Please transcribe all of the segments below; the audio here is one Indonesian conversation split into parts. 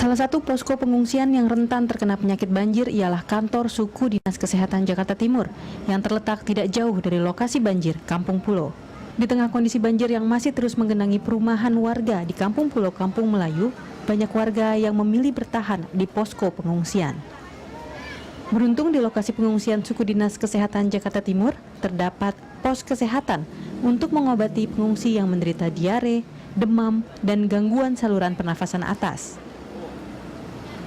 Salah satu posko pengungsian yang rentan terkena penyakit banjir ialah kantor suku Dinas Kesehatan Jakarta Timur yang terletak tidak jauh dari lokasi banjir, Kampung Pulo. Di tengah kondisi banjir yang masih terus menggenangi perumahan warga di Kampung Pulo, Kampung Melayu, banyak warga yang memilih bertahan di posko pengungsian. Beruntung di lokasi pengungsian suku Dinas Kesehatan Jakarta Timur terdapat pos kesehatan untuk mengobati pengungsi yang menderita diare, demam, dan gangguan saluran pernafasan atas.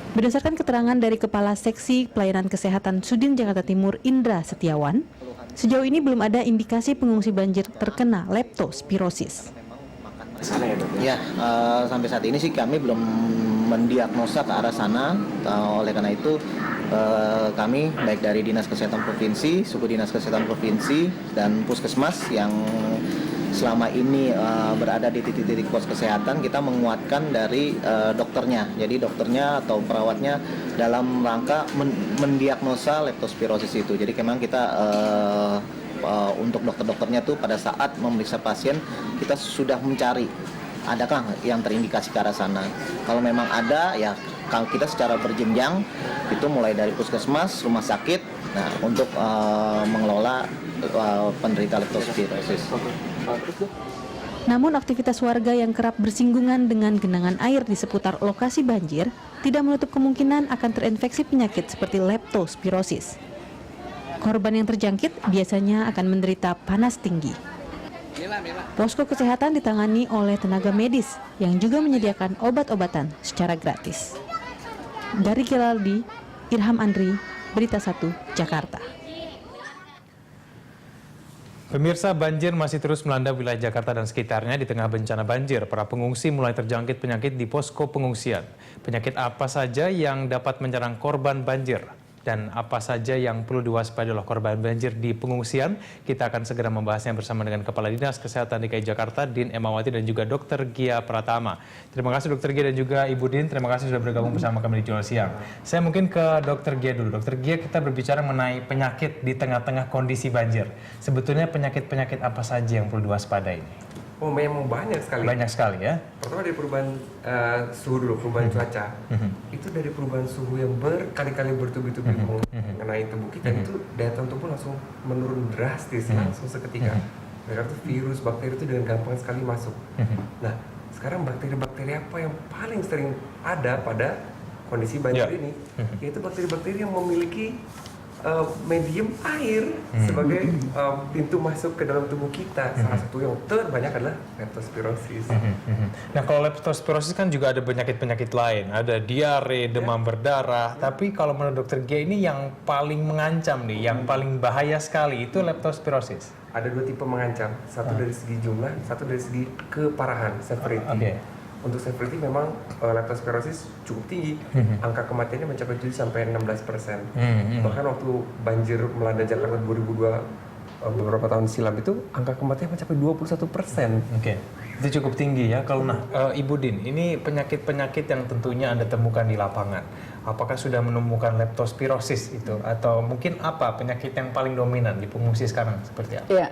Berdasarkan keterangan dari Kepala Seksi Pelayanan Kesehatan Sudin Jakarta Timur Indra Setiawan, sejauh ini belum ada indikasi pengungsi banjir terkena leptospirosis. Ya, sampai saat ini sih kami belum mendiagnosa ke arah sana. Oleh karena itu kami baik dari Dinas Kesehatan Provinsi, Suku Dinas Kesehatan Provinsi, dan Puskesmas yang selama ini berada di titik-titik pos kesehatan, kita menguatkan dari dokternya. Jadi dokternya atau perawatnya dalam rangka mendiagnosa leptospirosis itu. Jadi memang kita untuk dokter-dokternya tuh pada saat memeriksa pasien, kita sudah mencari adakah yang terindikasi ke arah sana. Kalau memang ada, ya kita secara berjenjang itu mulai dari puskesmas, rumah sakit, nah untuk mengelola penderita leptospirosis. Namun aktivitas warga yang kerap bersinggungan dengan genangan air di seputar lokasi banjir tidak menutup kemungkinan akan terinfeksi penyakit seperti leptospirosis. Korban yang terjangkit biasanya akan menderita panas tinggi. Posko kesehatan ditangani oleh tenaga medis yang juga menyediakan obat-obatan secara gratis. Dari Gilaldi, Irham Andri, Berita 1, Jakarta. Pemirsa, banjir masih terus melanda wilayah Jakarta dan sekitarnya. Di tengah bencana banjir, para pengungsi mulai terjangkit penyakit di posko pengungsian. Penyakit apa saja yang dapat menyerang korban banjir? Dan apa saja yang perlu diwaspadai oleh korban banjir di pengungsian? Kita akan segera membahasnya bersama dengan Kepala Dinas Kesehatan DKI Jakarta, Din Emawati, dan juga Dr. Gia Pratama. Terima kasih Dr. Gia dan juga Ibu Din, terima kasih sudah bergabung bersama kami di Jual Siang. Saya mungkin ke Dr. Gia dulu. Dr. Gia, kita berbicara mengenai penyakit di tengah-tengah kondisi banjir. Sebetulnya penyakit-penyakit apa saja yang perlu diwaspadai? Oh, memang banyak sekali. Banyak sekali ya. Pertama dari perubahan suhu dulu, perubahan cuaca. Itu dari perubahan suhu yang berkali-kali bertubi-tubi mengenai tubuh kita, itu daya tahan tubuh langsung menurun drastis, langsung seketika. Karena itu virus, bakteri itu dengan gampang sekali masuk. Nah, sekarang bakteri-bakteri apa yang paling sering ada pada kondisi banjir ini? Yaitu bakteri-bakteri yang memiliki medium air sebagai pintu masuk ke dalam tubuh kita. Salah satu yang terbanyak adalah leptospirosis. Nah, kalau leptospirosis kan juga ada penyakit-penyakit lain, ada diare, demam berdarah. Tapi kalau menurut Dokter G ini yang paling mengancam nih, yang paling bahaya sekali itu leptospirosis. Ada dua tipe mengancam, satu dari segi jumlah, satu dari segi keparahan, severity. Untuk severity memang leptospirosis cukup tinggi, angka kematiannya mencapai 7 sampai 16%. Bahkan waktu banjir melanda Jakarta 2002 beberapa tahun silam itu angka kematian mencapai 21%. Itu cukup tinggi ya. Kalau Ibu Din, ini penyakit-penyakit yang tentunya Anda temukan di lapangan. Apakah sudah menemukan leptospirosis itu, atau mungkin apa penyakit yang paling dominan di pengungsi sekarang seperti apa? Ya,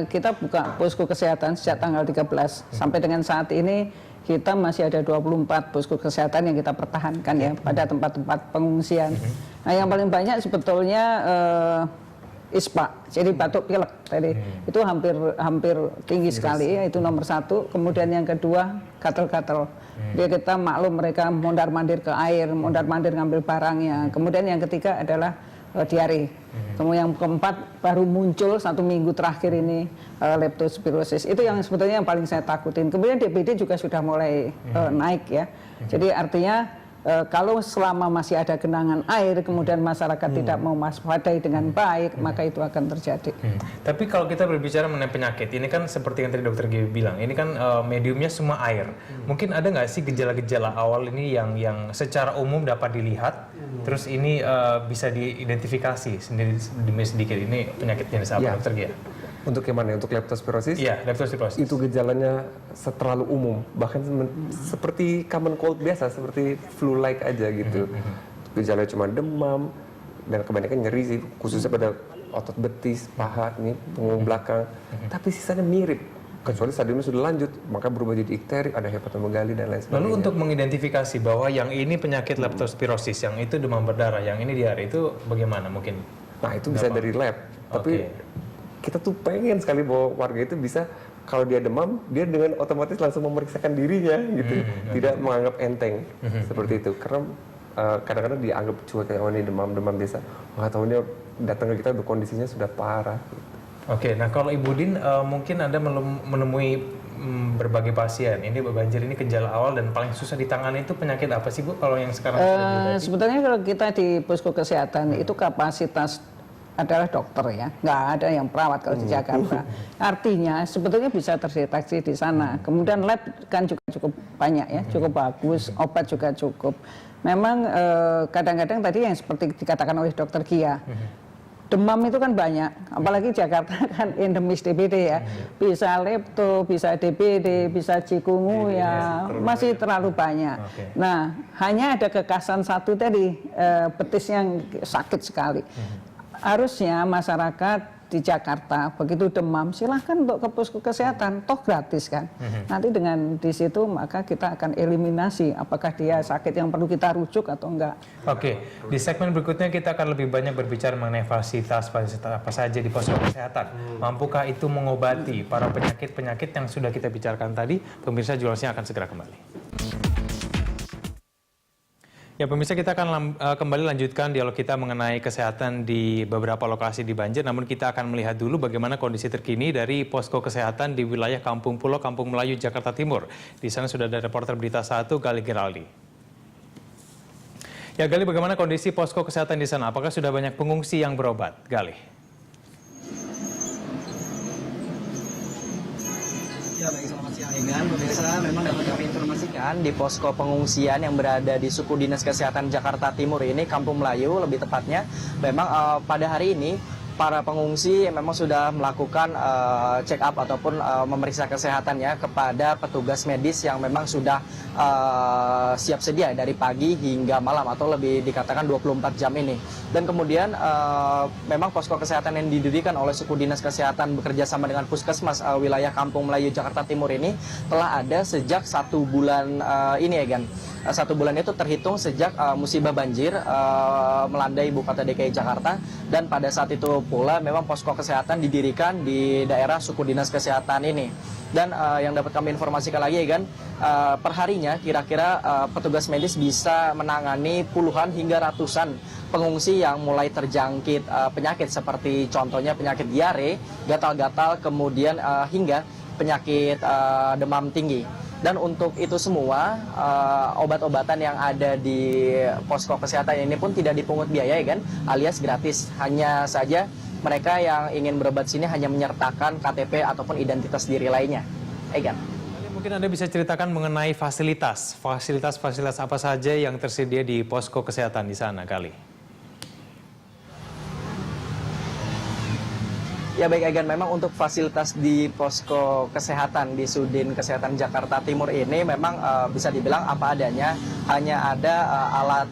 kita buka posko kesehatan sejak tanggal 13 sampai dengan saat ini. Kita masih ada 24 posko kesehatan yang kita pertahankan ya pada tempat-tempat pengungsian. Nah, yang paling banyak sebetulnya ISPA, jadi batuk pilek tadi. Itu hampir tinggi sekali ya, itu nomor satu. Kemudian yang kedua gatal-gatal. Dia kita maklum mereka mondar-mandir ke air, mondar-mandir ngambil barangnya. Kemudian yang ketiga adalah diare. Kemudian yang keempat baru muncul 1 minggu terakhir ini leptospirosis. Itu yang sebetulnya yang paling saya takutin. Kemudian DBD juga sudah mulai naik ya. Jadi artinya kalau selama masih ada genangan air, kemudian masyarakat tidak mau waspadai dengan baik, maka itu akan terjadi. Tapi kalau kita berbicara mengenai penyakit, ini kan seperti yang tadi Dokter G bilang, ini kan mediumnya semua air. Mungkin ada nggak sih gejala-gejala awal ini yang secara umum dapat dilihat, terus ini bisa diidentifikasi sendiri demi sedikit, ini penyakit jenis apa, Dokter G? Untuk yang mana? Untuk leptospirosis? Iya, leptospirosis. Itu gejalanya terlalu umum, bahkan seperti common cold biasa, seperti flu-like aja gitu. Gejalanya cuma demam, dan kebanyakan nyeri sih, khususnya pada otot betis, paha, ini punggung belakang. Tapi sisanya mirip Kecuali stadiumnya sudah lanjut, maka berubah jadi ikterik, ada hepatomegali dan lain sebagainya. Lalu untuk mengidentifikasi bahwa yang ini penyakit leptospirosis, yang itu demam berdarah, yang ini diare, itu bagaimana mungkin? Nah itu bisa dari lab, tapi kita tuh pengen sekali bahwa warga itu bisa, kalau dia demam, dia dengan otomatis langsung memeriksakan dirinya gitu, tidak menganggap enteng seperti itu. Karena kadang-kadang dianggap cuek kayak, oh ini demam biasa, nggak tahunya datang ke kita kondisinya sudah parah. Gitu. Oke, nah kalau Ibu Din, mungkin Anda menemui berbagai pasien. Ini banjir ini gejala awal dan paling susah ditangani itu penyakit apa sih Bu? Kalau yang sekarang sebetulnya kalau kita di posko kesehatan itu kapasitas adalah dokter ya, nggak ada yang perawat kalau di Jakarta. Artinya sebetulnya bisa terdeteksi di sana. Kemudian lab kan juga cukup banyak ya, cukup bagus, obat juga cukup. Memang kadang-kadang tadi yang seperti dikatakan oleh Dokter Gia, demam itu kan banyak, apalagi Jakarta kan endemis DBD ya, bisa lepto, bisa DBD, bisa cikungu ya, masih terlalu banyak. Nah, hanya ada kekasan satu tadi, betis yang sakit sekali. Harusnya masyarakat di Jakarta begitu demam silahkan untuk ke posko kesehatan, toh gratis kan. Nanti dengan di situ maka kita akan eliminasi apakah dia sakit yang perlu kita rujuk atau enggak. Oke, di segmen berikutnya kita akan lebih banyak berbicara mengenai fasilitas apa saja di posko kesehatan. Mampukah itu mengobati para penyakit-penyakit yang sudah kita bicarakan tadi? Pemirsa, Jurnalisnya akan segera kembali. Ya pemirsa, kita akan kembali lanjutkan dialog kita mengenai kesehatan di beberapa lokasi di banjir. Namun kita akan melihat dulu bagaimana kondisi terkini dari posko kesehatan di wilayah Kampung Pulo, Kampung Melayu, Jakarta Timur. Di sana sudah ada reporter Berita 1, Gali Geraldi. Ya Gali, bagaimana kondisi posko kesehatan di sana? Apakah sudah banyak pengungsi yang berobat? Gali. Ya baik, selamat siang Egan. Pemirsa, memang dapat kami informasikan di posko pengungsian yang berada di suku Dinas Kesehatan Jakarta Timur ini, Kampung Melayu lebih tepatnya, memang pada hari ini para pengungsi memang sudah melakukan check up ataupun memeriksa kesehatannya kepada petugas medis yang memang sudah siap sedia dari pagi hingga malam atau lebih dikatakan 24 jam ini. Dan kemudian memang posko kesehatan yang didirikan oleh suku Dinas Kesehatan bekerja sama dengan Puskesmas wilayah Kampung Melayu Jakarta Timur ini telah ada sejak 1 bulan ini ya Gan. 1 bulan itu terhitung sejak musibah banjir melanda ibu kota DKI Jakarta, dan pada saat itu pula memang posko kesehatan didirikan di daerah suku Dinas Kesehatan ini. Dan yang dapat kami informasikan lagi ya kan, perharinya kira-kira petugas medis bisa menangani puluhan hingga ratusan pengungsi yang mulai terjangkit penyakit seperti contohnya penyakit diare, gatal-gatal, kemudian hingga penyakit demam tinggi. Dan untuk itu semua, obat-obatan yang ada di posko kesehatan ini pun tidak dipungut biaya ya kan, alias gratis. Hanya saja mereka yang ingin berobat sini hanya menyertakan KTP ataupun identitas diri lainnya. Egan. Mungkin Anda bisa ceritakan mengenai fasilitas apa saja yang tersedia di posko kesehatan di sana kali. Ya baik Egan, memang untuk fasilitas di posko kesehatan di Sudin Kesehatan Jakarta Timur ini memang bisa dibilang apa adanya. Hanya ada alat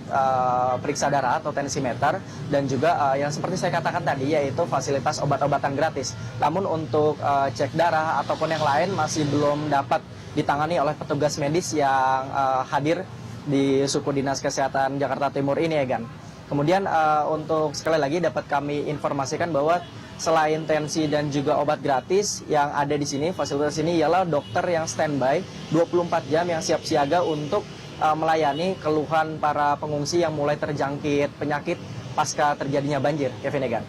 periksa darah atau tensimeter dan juga yang seperti saya katakan tadi yaitu fasilitas obat-obatan gratis. Namun untuk cek darah ataupun yang lain masih belum dapat ditangani oleh petugas medis yang hadir di suku Dinas Kesehatan Jakarta Timur ini Egan. Kemudian untuk sekali lagi dapat kami informasikan bahwa selain tensi dan juga obat gratis yang ada di sini, fasilitas ini ialah dokter yang standby 24 jam yang siap siaga untuk melayani keluhan para pengungsi yang mulai terjangkit penyakit pasca terjadinya banjir. Kevin Egan.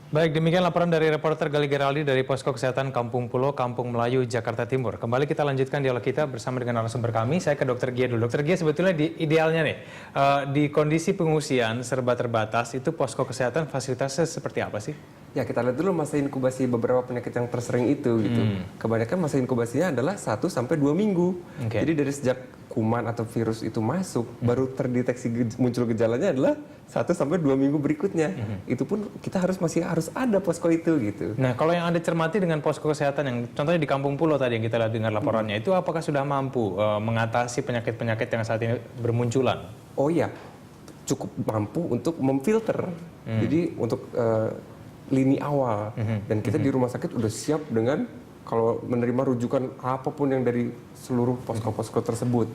Baik, demikian laporan dari reporter Gali Geraldi dari Posko Kesehatan Kampung Pulo, Kampung Melayu, Jakarta Timur. Kembali kita lanjutkan dialog kita bersama dengan narasumber kami. Saya ke Dr. Gia dulu. Dr. Gia, sebetulnya idealnya nih, di kondisi pengungsian serba terbatas, itu posko kesehatan fasilitasnya seperti apa sih? Ya kita lihat dulu masa inkubasi beberapa penyakit yang tersering itu gitu. Kebanyakan masa inkubasinya adalah 1 sampai 2 minggu. Jadi dari sejak kuman atau virus itu masuk, baru terdeteksi muncul gejalanya adalah 1 sampai 2 minggu berikutnya. Itu pun kita masih harus ada posko itu gitu. Nah kalau yang Anda cermati dengan posko kesehatan yang contohnya di Kampung Pulo tadi yang kita lihat dengar laporannya, itu apakah sudah mampu mengatasi penyakit-penyakit yang saat ini bermunculan? Oh iya, cukup mampu untuk memfilter. Jadi untuk lini awal, dan kita di rumah sakit udah siap dengan kalau menerima rujukan apapun yang dari seluruh posko-posko tersebut.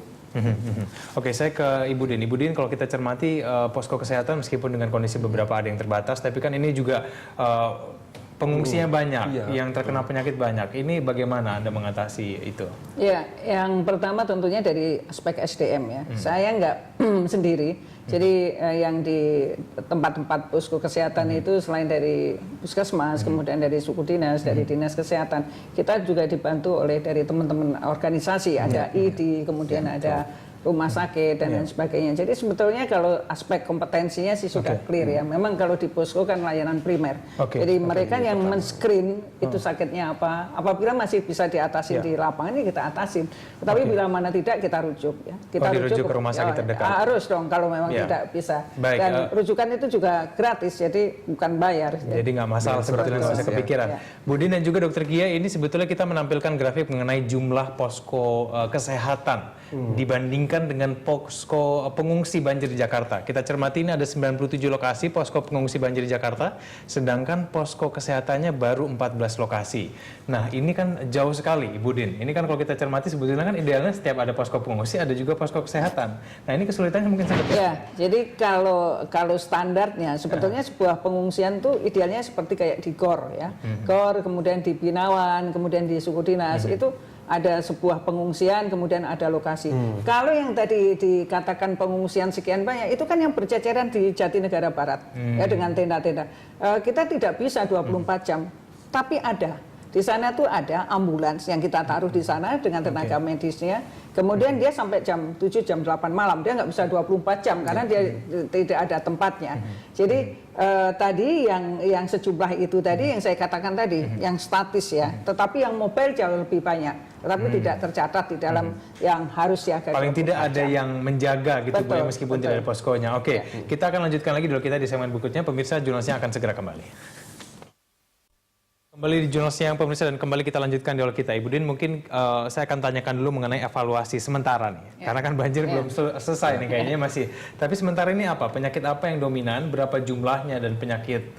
Oke, saya ke Ibu Din. Ibu Din, kalau kita cermati posko kesehatan meskipun dengan kondisi beberapa ada yang terbatas, tapi kan ini juga pengungsinya banyak, yang terkena penyakit banyak. Ini bagaimana Anda mengatasi itu? Ya, yang pertama tentunya dari aspek SDM ya. Saya nggak sendiri. Jadi yang di tempat-tempat posko kesehatan itu selain dari puskesmas, kemudian dari suku dinas, dari dinas kesehatan, kita juga dibantu oleh dari teman-teman organisasi, ada ID, kemudian ada rumah sakit dan lain sebagainya. Jadi sebetulnya kalau aspek kompetensinya sih sudah clear ya. Memang kalau di posko kan layanan primer. Jadi mereka yang men-screen itu sakitnya apa. Apabila masih bisa diatasi di lapangan, ini kita atasin. Tetapi bila mana tidak, kita rujuk ya. Kita dirujuk ke rumah sakit terdekat. Harus dong kalau memang tidak bisa. Baik, dan rujukan itu juga gratis, jadi bukan bayar. Jadi nggak masalah sebetulnya, nggak usah kepikiran. Bu Din dan juga Dokter Gia, ini sebetulnya kita menampilkan grafik mengenai jumlah posko kesehatan dibandingkan dengan posko pengungsi banjir di Jakarta. Kita cermati ini ada 97 lokasi posko pengungsi banjir di Jakarta, sedangkan posko kesehatannya baru 14 lokasi. Nah, ini kan jauh sekali, Ibu Din. Ini kan kalau kita cermati sebetulnya kan idealnya setiap ada posko pengungsi ada juga posko kesehatan. Nah, ini kesulitannya mungkin sangat ya. Jadi kalau standarnya sebetulnya sebuah pengungsian tuh idealnya seperti kayak di GOR ya. GOR, kemudian di Binawan, kemudian di suku dinas itu ada sebuah pengungsian, kemudian ada lokasi. Kalau yang tadi dikatakan pengungsian sekian banyak, itu kan yang berceceran di Jatinegara Barat, ya dengan tenda-tenda. Kita tidak bisa 24 jam, tapi ada. Di sana tuh ada ambulans yang kita taruh di sana dengan tenaga medisnya. Kemudian dia sampai jam 7, jam 8 malam. Dia nggak bisa 24 jam karena dia tidak ada tempatnya. Jadi tadi yang sejumlah itu tadi yang saya katakan tadi, yang statis ya. Tetapi yang mobile jauh lebih banyak. Tetapi tidak tercatat di dalam yang harus siaga. Paling tidak ada yang menjaga gitu Bu ya, meskipun tidak ada poskonya. Oke, kita akan lanjutkan lagi dulu kita di segmen berikutnya. Pemirsa, Jurnalnya akan segera kembali. Kembali di Jurnal Siang Pemirsa dan kembali kita lanjutkan dialog kita. Ibu Din, mungkin saya akan tanyakan dulu mengenai evaluasi sementara nih. Karena kan banjir belum selesai nih kayaknya masih. Tapi sementara ini apa? Penyakit apa yang dominan? Berapa jumlahnya dan penyakit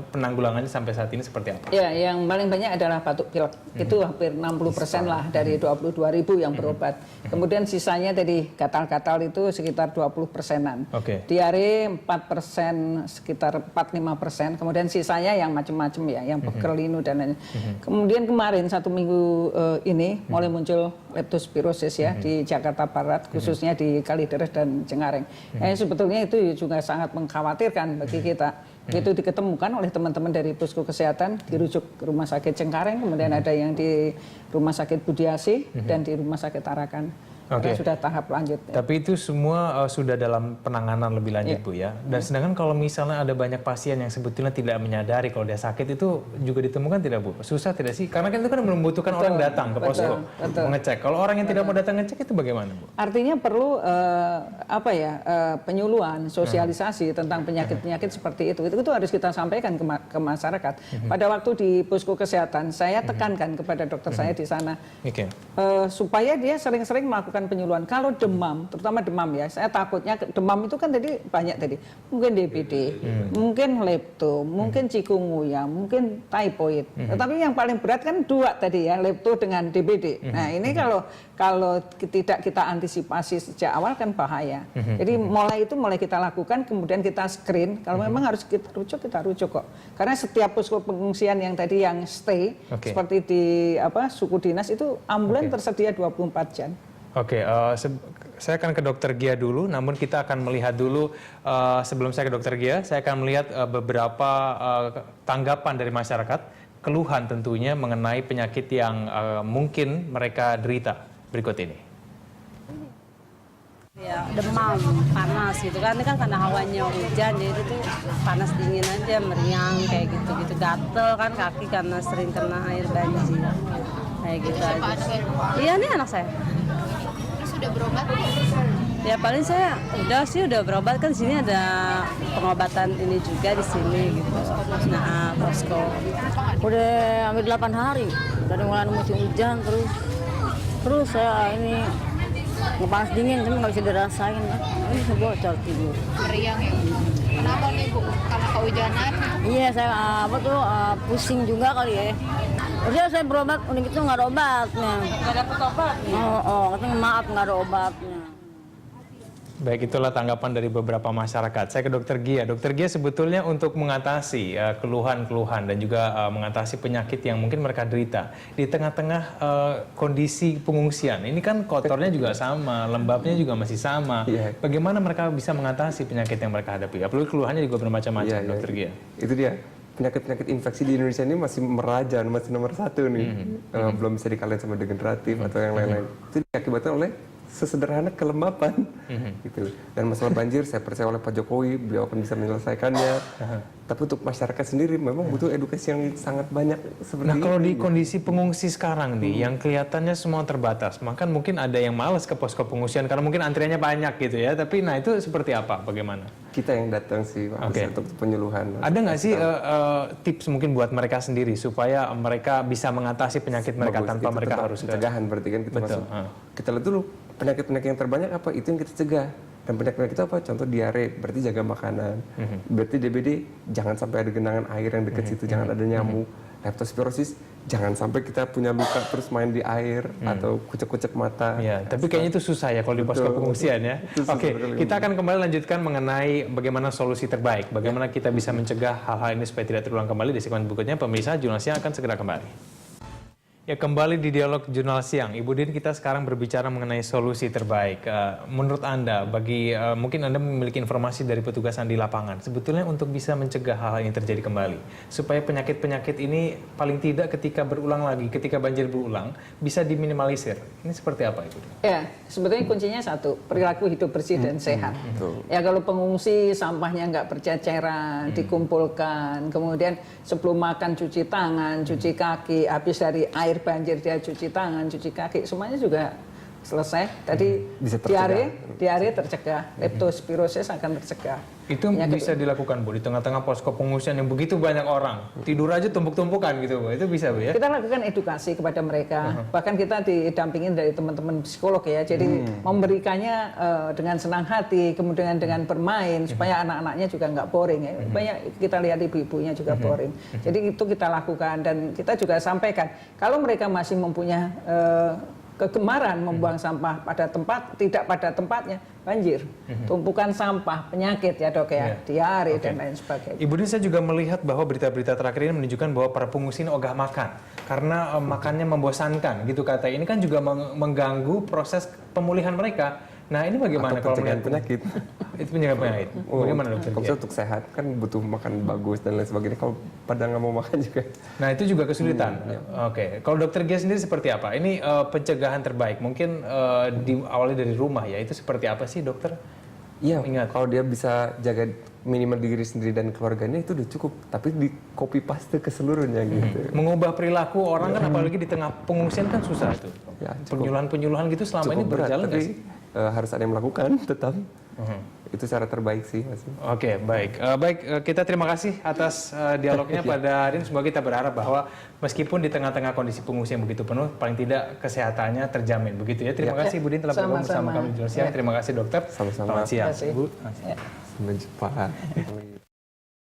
penanggulangannya sampai saat ini seperti apa? Ya, yang paling banyak adalah batuk pilek. Itu hampir 60% lah dari 22.000 yang berobat. Kemudian sisanya tadi gatal-gatal itu sekitar 20%-an. Diare 4%, sekitar 4-5%. Kemudian sisanya yang macam-macam ya, yang pekel dan lain. Kemudian kemarin 1 minggu ini mulai muncul leptospirosis ya di Jakarta Barat, khususnya di Kalideres dan Cengkareng. Sebetulnya itu juga sangat mengkhawatirkan bagi kita. Itu diketemukan oleh teman-teman dari posko kesehatan, dirujuk ke Rumah Sakit Cengkareng, kemudian ada yang di Rumah Sakit Budiasi dan di Rumah Sakit Tarakan. Sudah tahap lanjut. Tapi itu semua sudah dalam penanganan lebih lanjut Bu ya. Dan sedangkan kalau misalnya ada banyak pasien yang sebetulnya tidak menyadari kalau dia sakit, itu juga ditemukan tidak Bu? Susah tidak sih? Karena kan itu kan membutuhkan orang datang ke posko mengecek. Kalau orang yang tidak mau datang ngecek itu bagaimana Bu? Artinya perlu penyuluhan, sosialisasi tentang penyakit-penyakit seperti itu. Itu harus kita sampaikan ke masyarakat. Pada waktu di posko kesehatan, saya tekankan kepada dokter saya di sana supaya dia sering-sering melakukan penyuluhan. Kalau demam, terutama demam ya, saya takutnya demam itu kan tadi banyak tadi, mungkin DBD, mungkin lepto, mungkin cikungunya, mungkin typhoid. Tetapi yang paling berat kan 2 tadi ya, lepto dengan DBD. Nah ini kalau tidak kita antisipasi sejak awal kan bahaya. Jadi mulai kita lakukan, kemudian kita screen. Kalau memang harus kita rujuk kok. Karena setiap posko pengungsian yang tadi yang stay seperti di suku dinas itu ambulan tersedia 24 jam. Saya akan ke Dokter Gia dulu, namun kita akan melihat dulu, sebelum saya ke Dokter Gia, saya akan melihat beberapa tanggapan dari masyarakat, keluhan tentunya mengenai penyakit yang mungkin mereka derita. Berikut ini. Ya, demam, panas gitu kan, ini kan karena hawanya hujan, jadi itu panas dingin aja, meriang kayak gitu-gitu, gatel kan kaki karena sering kena air banjir, kayak gitu aja. Iya nih anak saya. Sudah berobat? Ya paling saya udah berobat, kan di sini ada pengobatan ini juga di sini gitu. Nah, posko. Udah hampir 8 hari dari mulai musim hujan terus saya ini ngepanas dingin, cuma nggak bisa dirasain. Ini saya bocor tidur. Meriang ya? Kenapa nih Bu? Karena kehujanan? Iya, saya pusing juga kali ya. Udah saya berobat, udah gitu nggak ada obatnya. Nggak dapet obatnya? Katanya maaf nggak ada obatnya. Baik, itulah tanggapan dari beberapa masyarakat. Saya ke Dokter Gia. Dokter Gia, sebetulnya untuk mengatasi keluhan-keluhan dan juga mengatasi penyakit yang mungkin mereka derita di tengah-tengah kondisi pengungsian, ini kan kotornya juga sama, lembabnya juga masih sama. Bagaimana mereka bisa mengatasi penyakit yang mereka hadapi? Apalagi keluhannya juga bermacam-macam, Dokter Gia. Itu dia. Penyakit-penyakit infeksi di Indonesia ini masih meraja, masih nomor 1 nih. Belum bisa dikalahin sama degeneratif atau yang lain-lain. Itu diakibatkan oleh sesederhana kelembapan gitu. Dan masalah banjir saya percaya oleh Pak Jokowi, beliau akan bisa menyelesaikannya. Tapi untuk masyarakat sendiri memang butuh edukasi yang sangat banyak seperti Nah, kalau di ini. kondisi pengungsi sekarang nih, yang kelihatannya semua terbatas, maka mungkin ada yang malas ke posko pengungsian karena mungkin antriannya banyak gitu ya. Tapi nah itu seperti apa? Bagaimana? Kita yang datang sih untuk penyuluhan. Ada nggak sih tips mungkin buat mereka sendiri supaya mereka bisa mengatasi penyakit mereka tanpa mereka harus pencegahan berarti kan kita masuk. Kita lihat dulu penyakit-penyakit yang terbanyak apa, itu yang kita cegah. Dan penyakit-penyakit itu apa? Contoh diare, berarti jaga makanan. Berarti DBD, jangan sampai ada genangan air yang dekat situ, jangan ada nyamuk. Leptospirosis, jangan sampai kita punya luka terus main di air atau kucek-kucek mata. Ya, tapi kayaknya itu susah ya kalau di posko pengungsian ya. Oke, kita akan kembali lanjutkan mengenai bagaimana solusi terbaik, bagaimana kita bisa mencegah hal-hal ini supaya tidak terulang kembali di segmen berikutnya. Pemirsa, Jurnal Siang akan segera kembali. Ya, kembali di Dialog Jurnal Siang. Ibu Din, kita sekarang berbicara mengenai solusi terbaik. Menurut Anda, mungkin Anda memiliki informasi dari petugas di lapangan, sebetulnya untuk bisa mencegah hal-hal ini terjadi kembali, supaya penyakit-penyakit ini paling tidak ketika berulang lagi, ketika banjir berulang, bisa diminimalisir. Ini seperti apa, Ibu Din? Ya, sebetulnya kuncinya satu, perilaku hidup bersih dan sehat. Ya, kalau pengungsi sampahnya nggak berceceran, dikumpulkan, kemudian sebelum makan cuci tangan, cuci kaki, habis dari air banjir dia cuci tangan, cuci kaki, semuanya juga selesai. Tadi diare tercegah, leptospirosis akan tercegah. Itu bisa dilakukan, Bu, di tengah-tengah posko pengungsian yang begitu banyak orang. Tidur aja tumpuk-tumpukan gitu, Bu. Itu bisa, Bu, ya? Kita lakukan edukasi kepada mereka. Bahkan kita didampingin dari teman-teman psikolog ya. Jadi memberikannya dengan senang hati, kemudian dengan bermain supaya anak-anaknya juga nggak boring ya. Banyak kita lihat ibu-ibunya juga boring. Jadi itu kita lakukan dan kita juga sampaikan kalau mereka masih mempunyai kegemaran membuang sampah pada tempat, tidak pada tempatnya, banjir, tumpukan sampah, penyakit ya dok ya, diare dan lain sebagainya. Ibu Din, saya juga melihat bahwa berita-berita terakhir ini menunjukkan bahwa para pengungsi ini ogah makan karena makannya membosankan gitu kata. Ini kan juga mengganggu proses pemulihan mereka. Nah, ini bagaimana kalau melihat penyakit? Itu penjaga penyakit. Bagaimana, Dokter? Kalau untuk sehat kan butuh makan bagus dan lain sebagainya. Kalau pada nggak mau makan juga. Nah, itu juga kesulitan. Oke. Kalau Dokter Gia sendiri seperti apa? Ini pencegahan terbaik. Mungkin diawali dari rumah ya. Itu seperti apa sih, Dokter? Iya. Ingat, kalau dia bisa jaga minimal diri sendiri dan keluarganya itu udah cukup. Tapi di copy paste ke seluruhnya gitu. Mengubah perilaku orang kan apalagi di tengah pengungsian kan susah tuh. Ya, penyuluhan-penyuluhan gitu selama ini berjalan nggak sih? Harus ada yang melakukan tetap. Itu cara terbaik sih, Mas. Oke, baik. Kita terima kasih atas dialognya pada hari ini. Semoga kita berharap bahwa meskipun di tengah-tengah kondisi pengungsian begitu penuh, paling tidak kesehatannya terjamin. Begitu ya. Terima kasih Bu Din telah bergabung bersama kami di Jurnal Siang. Terima kasih dokter. Sama-sama. Selamat siang. Sampai jumpa.